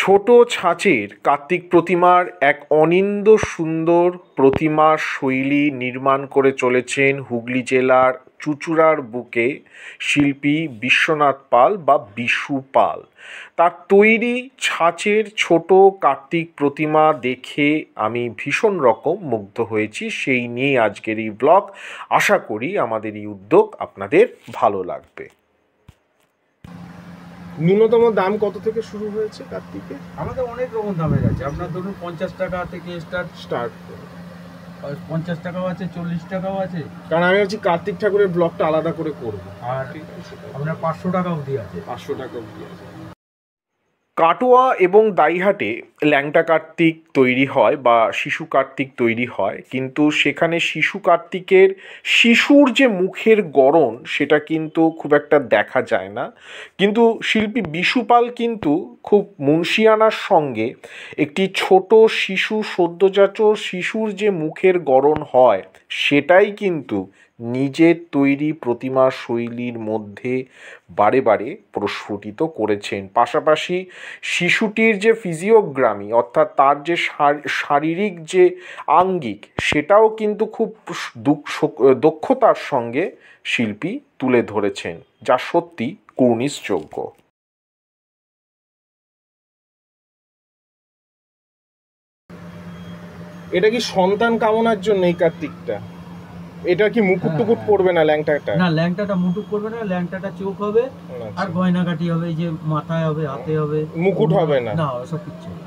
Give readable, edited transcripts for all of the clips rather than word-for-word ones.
ছোট ছাঁচের কার্তিক প্রতিমার এক অনিন্দ্য সুন্দর প্রতিমা শৈলী নির্মাণ করে চলেছেন হুগলি জেলার চুঁচুড়ার বুকে শিল্পী বিশ্বনাথ পাল বা বিশু পাল। তার তৈরি ছাঁচের ছোট কার্তিক প্রতিমা দেখে আমি ভীষণ রকম মুগ্ধ হয়েছি। সেই নিয়ে আজকের এই ব্লগ। আশা করি আমাদের এই উদ্যোগ আপনাদের ভালো লাগবে। ন্যূনতম দাম কত থেকে শুরু হয়েছে কার্তিকের? আমাদের অনেক রকম দামের আছে। আপনার ধরুন 50 টাকা থেকে স্টার্ট 50 টাকাও আছে, 40 টাকাও আছে। কারণ আমি ভাবছি কার্তিক ঠাকুরের ব্লগটা আলাদা করে করবো। আর আপনার 500 টাকা অবধি আছে। 500 টাকা অবধি আছে। কাটোয়া এবং দাইহাটে ল্যাংটা কার্তিক তৈরি হয় বা শিশু কার্তিক তৈরি হয়, কিন্তু সেখানে শিশু কার্তিকের শিশুর যে মুখের গড়ন সেটা কিন্তু খুব একটা দেখা যায় না। কিন্তু শিল্পী বিশু পাল কিন্তু খুব মুন্সিয়ানার সঙ্গে একটি ছোট শিশু, সদ্যজাত শিশুর যে মুখের গড়ন হয় সেটাই কিন্তু নিজের তৈরি প্রতিমা শৈলীর মধ্যে বারে বারে প্রস্ফুটিত করেছেন। পাশাপাশি শিশুটির যে ফিজিওগ্রামি অর্থাৎ তার যে শারীরিক যে আঙ্গিক সেটাও কিন্তু খুব দক্ষতার সঙ্গে শিল্পী তুলে ধরেছেন, যা সত্যি কুর্নিশযোগ্য। এটা কি সন্তান কামনার জন্য এই কার্তিকটা? এটা কি মুকুট টুকুট পড়বে না ল্যাংটাটা? না, ল্যাংটাটা মুকুট পড়বে না, ল্যাংটাটা চোখ হবে আর গয়নাগাটি হবে, এই যে মাথায় হবে, হাতে হবে, মুকুট হবে না। না, ওসব কিছু না।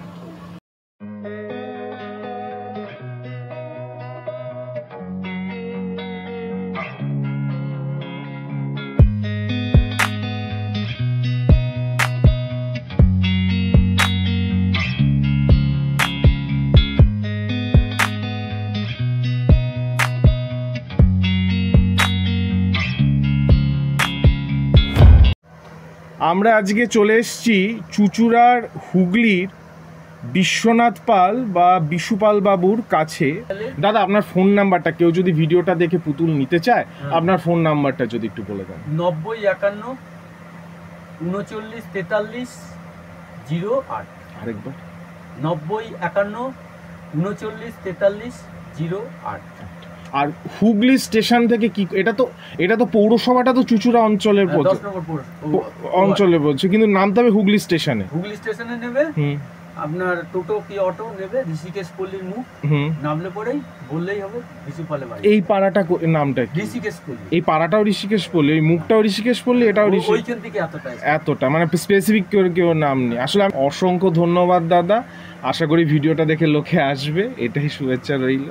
আমরা আজকে চলে এসেছি চুঁচুড়ার হুগলির বিশ্বনাথ পাল বা বিশু পাল বাবুর কাছে। দাদা, আপনার ফোন নাম্বারটা, কেউ যদি ভিডিওটা দেখে পুতুল নিতে চায়, আপনার ফোন নাম্বারটা যদি একটু বলে দেন। 90 51 39 43 08। আরেকবার 90 51 39 43 08। আর হুগলি স্টেশন থেকে কি, এটা তো পৌরসভাটা তো চুঁচুড়া অঞ্চলের অঞ্চলে বলছে, কিন্তু নামতে হবে হুগলি স্টেশনে। হুগলি স্টেশনে নেবে, আপনার টোটো কি অটো নেবে, ঋষিকেশ পল্লীর মুখ নামলে পরেই বললেই হবে বিশু পালে বাড়ি। এই পাড়াটা নামটা ঋষিকেশ পল্লী। এই পাড়াটাও ঋষিকেশ পল্লী, এই মুখটাও ঋষিকেশ পল্লী, এটাও ওইখান থেকে এতটা মানে স্পেসিফিক কেউ নাম নেই। আসলে অসংখ্য ধন্যবাদ দাদা। আশা করি ভিডিওটা দেখে লোকে আসবে, এটাই শুভেচ্ছা রইল।